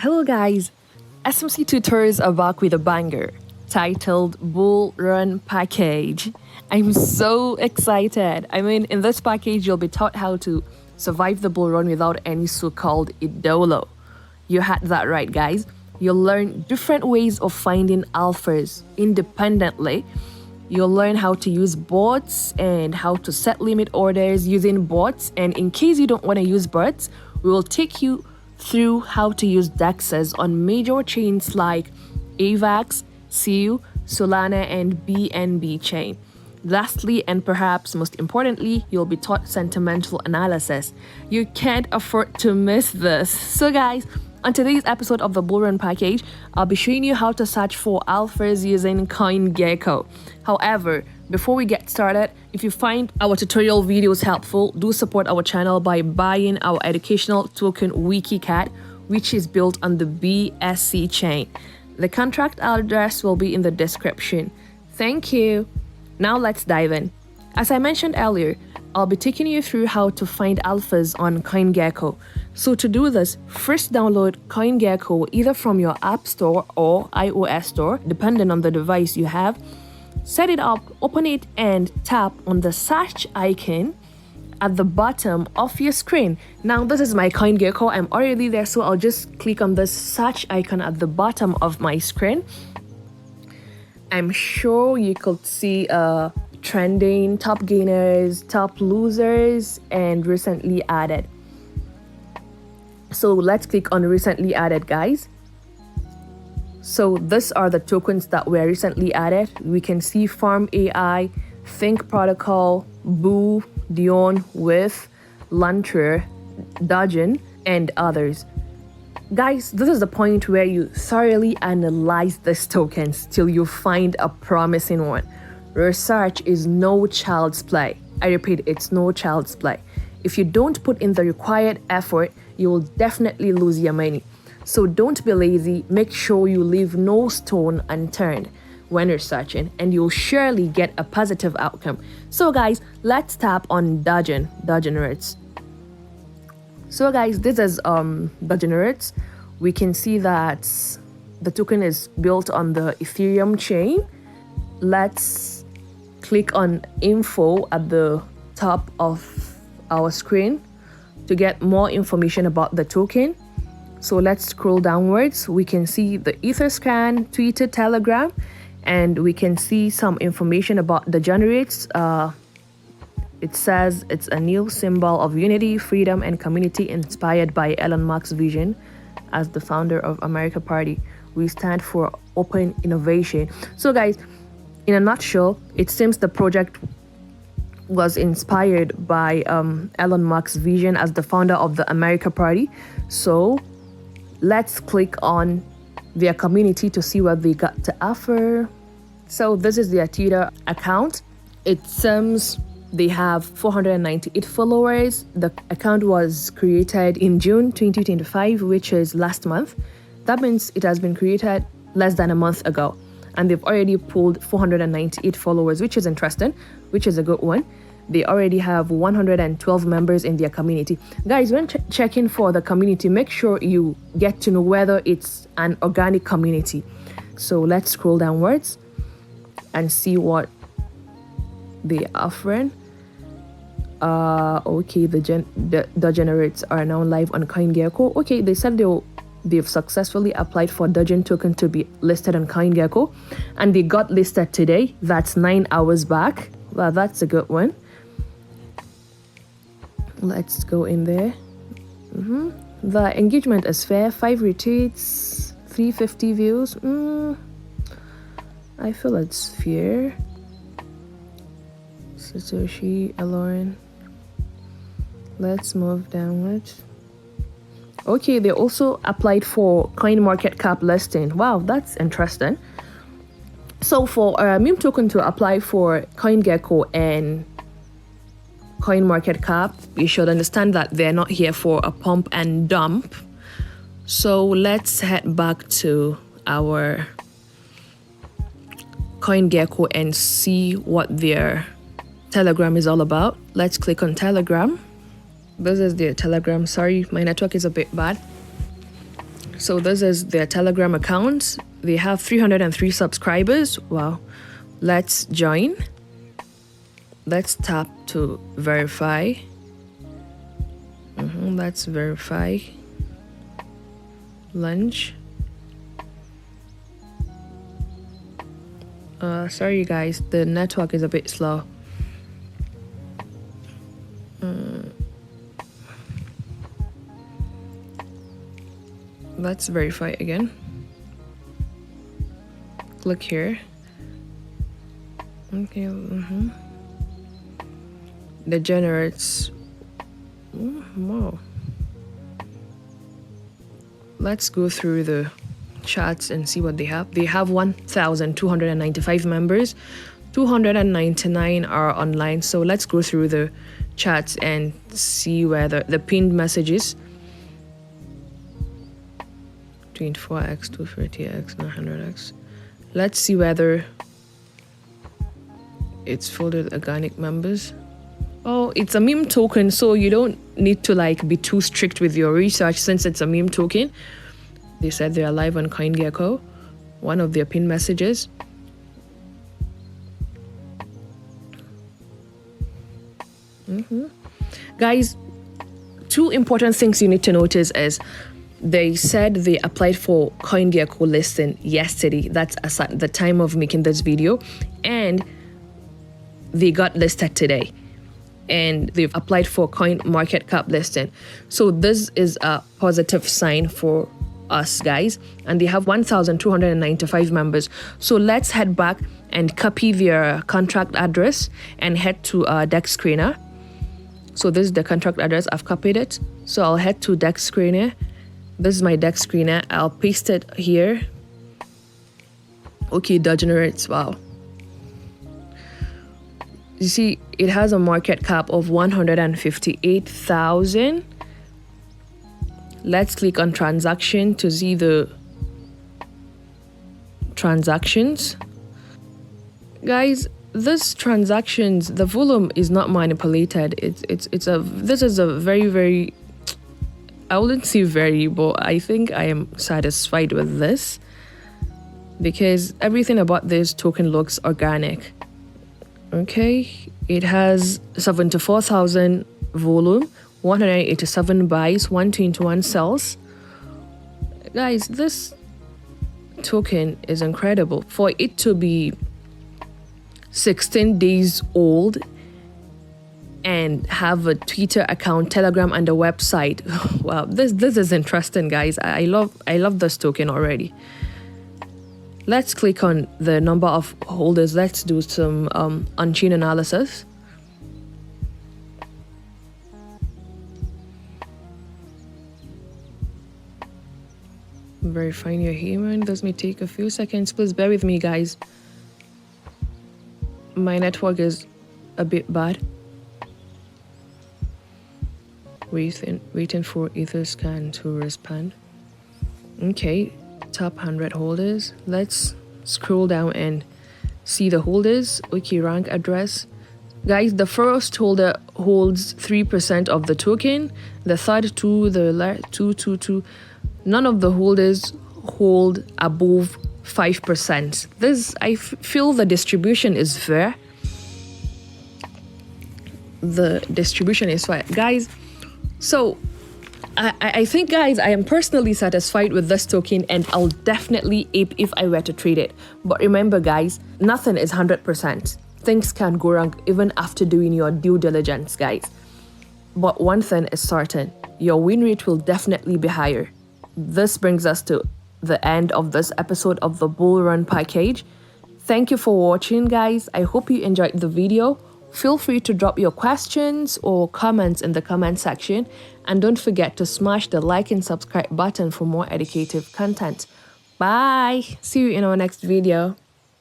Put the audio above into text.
Hello guys, SMC Tutors are back with a banger titled Bull Run Package. I'm so excited. In this package, you'll be taught how to survive the bull run without any so-called idolo. You had that right, guys. You'll learn different ways of finding alphas independently. You'll learn how to use bots and how to set limit orders using bots. And in case you don't want to use bots, we will take you through how to use DEXs on major chains like AVAX, CU, Solana, and BNB chain. Lastly, and perhaps most importantly, you'll be taught sentimental analysis. You can't afford to miss this. So guys, on today's episode of the Bull Run Package, I'll be showing you how to search for alphas using Coingecko. However, before we get started, if you find our tutorial videos helpful, do support our channel by buying our educational token WikiCat, which is built on the BSC chain. The contract address will be in the description. Thank you. Now let's dive in. As I mentioned earlier, I'll be taking you through how to find alphas on Coingecko. So to do this, first download Coingecko either from your App Store or iOS Store, depending on the device you have. Set it up, open it, and tap on the search icon at the bottom of your screen. Now this is my Coingecko. I'm already there, so I'll just click on this search icon at the bottom of my screen. I'm sure you could see trending, top gainers, top losers, and recently added. So let's click on recently added, guys. So these are the tokens that were recently added. We can see Farm AI, Think Protocol, Boo, Dion, With, Lantrer, Dudgeon, and others. Guys, this is the point where you thoroughly analyze these tokens till you find a promising one. Research is no child's play. I repeat, it's no child's play. If you don't put in the required effort, you will definitely lose your money. So don't be lazy. Make sure you leave no stone unturned when researching, and you'll surely get a positive outcome. So guys, let's tap on Dogenerates. So guys, this is Dogenerates. We can see that the token is built on the Ethereum chain. Let's click on info at the top of our screen to get more information about the token. So let's scroll downwards. We can see the Etherscan, Twitter, Telegram, and we can see some information about Dogenerates. It says it's a new symbol of unity, freedom, and community inspired by Elon Musk's vision as the founder of America Party. We stand for open innovation. So guys, in a nutshell, it seems the project was inspired by Elon Musk's vision as the founder of the America Party. So let's click on their community to see what they got to offer. So this is their Twitter account. It seems they have 498 followers. The account was created in June 2025, which is last month. That means it has been created less than a month ago. And they've already pulled 498 followers, which is interesting, which is a good one. They already have 112 members in their community. Guys, when checking for the community, make sure you get to know whether it's an organic community. So let's scroll downwards and see what they're offering. Okay, the Dogenerates are now live on Coingecko. Okay, they said they've successfully applied for Dudgeon token to be listed on Coingecko, and they got listed today. That's 9 hours back. Well, that's a good one. Let's go in there. The engagement is fair. 5 retweets, 350 views. I feel it's fair. Satoshi, Aloran. Let's move downwards. Okay, they also applied for CoinMarketCap listing. Wow, that's interesting. So for a meme token to apply for Coingecko and CoinMarketCap, you should understand that they're not here for a pump and dump. So let's head back to our Coingecko and see what their Telegram is all about. Let's click on Telegram. This is their Telegram. Sorry, my network is a bit bad. So this is their Telegram account. They have 303 subscribers. Wow. Let's join. Let's tap to verify. Let's verify. Lunch. Sorry guys, the network is a bit slow. Let's verify again. Click here. Okay. Dogenerates. Wow. Let's go through the chats and see what they have. They have 1,295 members. 299 are online. So let's go through the chats and see whether the pinned messages. 24x, 230x, 900x. Let's see whether it's filled with organic members. Oh, it's a meme token, so you don't need to like be too strict with your research since it's a meme token. They said they're live on Coingecko, one of their pinned messages. Guys, two important things you need to notice is they said they applied for Coingecko listing yesterday. That's at the time of making this video, and they got listed today. And they've applied for CoinMarketCap listing. So this is a positive sign for us guys. And they have 1,295 members. So let's head back and copy their contract address and head to DEX screener. So this is the contract address. I've copied it. So I'll head to DEX screener. This is my DEX screener. I'll paste it here. Okay, Dogenerates. Wow. You see, it has a market cap of 158,000. Let's click on transaction to see the transactions. Guys, this transactions, the volume is not manipulated. This is a very, I wouldn't say very, but I think I am satisfied with this because everything about this token looks organic. Okay, it has 74,000 volume, 187 buys, 121 sells. Guys, this token is incredible. For it to be 16 days old and have a Twitter account, Telegram, and a website. Wow, this is interesting, guys. I love this token already. Let's click on the number of holders. Let's do some on-chain analysis. Verifying your human. This may take a few seconds. Please bear with me, guys. My network is a bit bad. Waiting for Etherscan to respond. Okay. Top 100 holders. Let's scroll down and see the holders. Okay, rank address. Guys, the first holder holds 3% of the token. The third two, the 2. None of the holders hold above 5%. This, I feel the distribution is fair. The distribution is fair, guys. So I think, guys, I am personally satisfied with this token, and I'll definitely ape if I were to trade it. But remember, guys, nothing is 100%. Things can go wrong even after doing your due diligence, guys. But one thing is certain, your win rate will definitely be higher. This brings us to the end of this episode of the Bull Run package. Thank you for watching, guys. I hope you enjoyed the video. Feel free to drop your questions or comments in the comment section, and don't forget to smash the like and subscribe button for more educative content. Bye! See you in our next video.